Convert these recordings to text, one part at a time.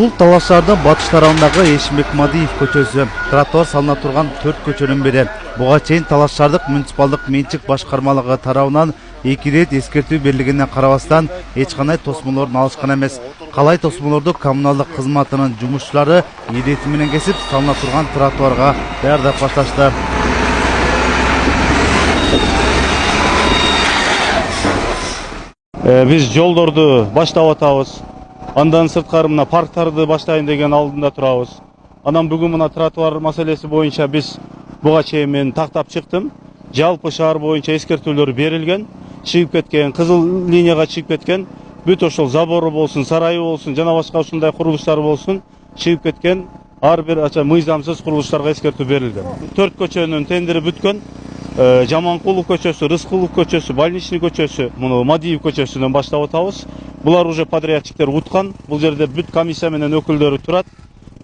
Бул Талас шаарынын батыш тарабындагы Эшимбек Мадиев көчөсү. Тротуар салына турган 4 көчөнүн бири. Буга чейин Талас шаардык муниципалдык менчик башкармалыгы тарабынан 2 рет эскертүү берилгенине карабастан эч кандай тосмолорун алышкан эмес. Калай тосмолорду коммуналдык кызматынын жумушчулары ирети менен кесип, салына турган тротуарга даярдап башташты. Биз жолдорду баштап атабыз. Андан сырткары мына парктарды баштайын деген алдында турабыз. Анан бүгүн мына тротуар маселеси боюнча биз буга чейин мен тактап чыктым. Жалпы шаар боюнча эскертүүлөр берилген, чыгып кеткен, кызыл линияга чыгып кеткен, бүт ошол забору болсун, сарайы болсун, жана башка ушундай курулуштар болсун, чыгып кеткен ар бир мыйзамсыз курулуштарга эскертүү берилген. 4 көчөнүн тендери бүткөн. Жаманкулов көчөсү, Рыскулов көчөсү, Больничный көчөсү, муну Мадиев көчөсүнөн баштап атабыз. Булар уже подрядчиктер уткан. Бул жерде бүт комиссия менен өкүлдөрү турат.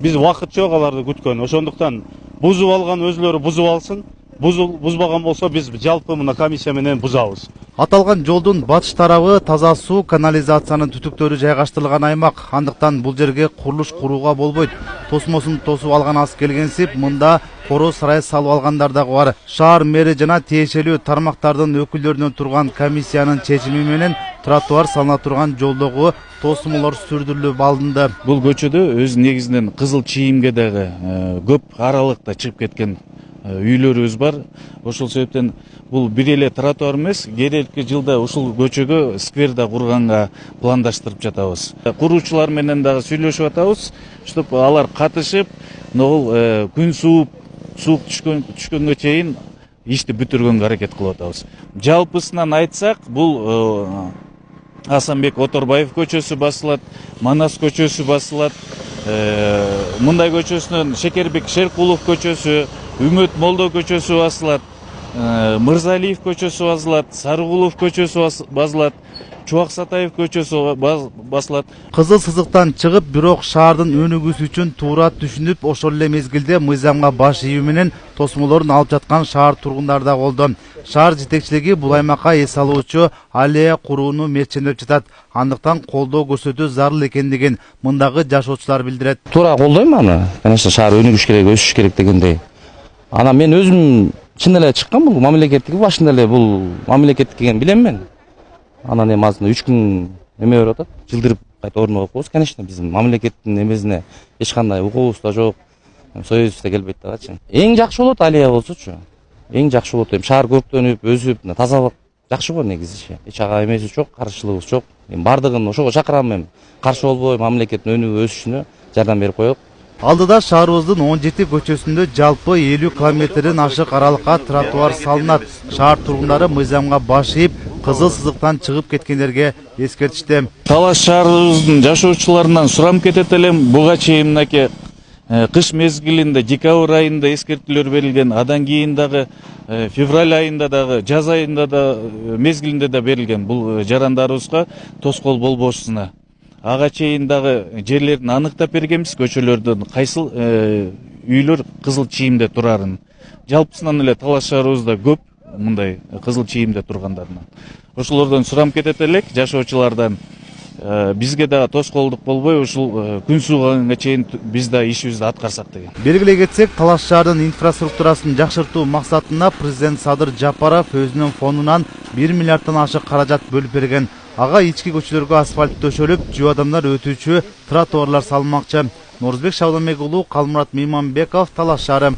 Биз вакыт жок аларды күткөн. Ошондуктан бузуп алган өзлөрү бузуп алсын. Бузбаган болсо биз жалпы мына комиссия менен бузабыз. Аталган жолдун батыш тарабы таза суу, канализациянын түтүктөрү жайгаштырылган аймак. Андыктан бул жерге курулуш курууга болбойт. Тосмосун тосуп алган аз келгенсип, мында коро сарай салып алгандар дагы бар. Шаар мэри жана тиешелүү тармактардын өкүлдөрүнөн турган комиссиянын чечими менен тротуар салына турган жолдогу тосмолор сүрдүрүлүп алынды. Бул көчөдө өз негизинен кызыл чийимге дагы көп аралыкта чыгып кеткен үйлөрүбүз бар. Ошол себептен бул бир эле тротуар эмес, келелки жылда ушул көчөгө сквер да курганга пландаштырып жатабыз. Куруучулар менен дагы сүйлөшүп атабыз, чтоб алар катышып, бул күн сууп түшкөнгө чейин ишти бүтүргөнгө аракет кылып атабыз. Жалпысынан айтсак, бул Асанбек Оторбаев көчөсү басылат, Манас көчөсү басылат, мындай көчөсүнөн Шекербек Шеркулов көчөсү, Үмөт Молдо көчөсү басылат, Мырзалиев көчөсү басылат, Сарыгулов көчөсү басылат, Чубак Сатаев көчөсү басылат. Кызыл сызыктан чыгып, бирок шаардын өнүгүүсү үчүн туура түшүнүп, ошол эле мезгилде мыйзамга баш ийүү менен тосмолорун алып жаткан шаар тургундары да болду. Шаар жетекчилиги бул аймакка эс алуучу аллея курууну мерчендеп жатат. Андыктан колдоо көрсөтүү зарыл экендигин мындагы жашоочулар билдирет. Туура колдойм аны. Конечно, шаар өнүгүш керек, өсүш керек дегендей. Анан мен өзүм чын эле чыккан бул мамлекеттик башында эле бул мамлекеттик экенин билем мен. Анан эми азыр 3 күн эме берип атат. Жылдырып кайта орнуга коебуз. Конечно, биздин мамлекеттин эмесине эч кандай укугубуз да жок. Союзубуз да келбейт дагычы. Эң жакшы болот алия болсочу. Эң жакшы болот. Эми шаар көрктөнүп, өсүп, тазалык жакшы го негизичи. Эч ага эмеси жок, каршылыгыбыз жок. Эми бардыгын ошого чакырам мен. Каршы болбой мамлекеттин өнүгүп өсүшүнө жардам берип коелук. Алдыда шаарыбыздын 17 көчөсүндө жалпы 50 километрден ашык аралыкка тротуар салынат. Шаар тургундары мыйзамга баш ийип, кызыл сызыктан чыгып кеткендерге эскертишти. Талас шаарыбыздын жашоочуларынан сурам кетет элем, буга чейин мынакей кыш мезгилинде декабрь айында эскертүүлөр берилген, адан кийин дагы февраль айында дагы, жаз айында да мезгилинде да берилген бул жарандарыбызга тоскоол болбошуна. Ага чейин дагы жерлерин аныктап бергенбиз, көчөлөрдөн кайсыл үйлөр кызыл чийимде турарын. Жалпысынан эле Талас шаарыбызда көп мындай кызыл чийимде тургандарынан. Ошолордон сурам кетет элек, жашоочулардан бизге дагы тоскоолдук болбой, ушул күн сууганга чейин биз да ишибизди аткарсак деген. Белгилей кетсек, Талас шаарынын инфраструктурасын жакшыртуу максатында президент Садыр Жапаров өзүнүн фондунан 1 миллиарддан ашык каражат бөлүп берген. Ага ички көчөлөргө асфальт төшөлүп, жөө адамдар өтүүчү тротуарлар салынмакчы. Норузбек Шабдамек уулу, Калмурат Мейманбеков, Талас шаары.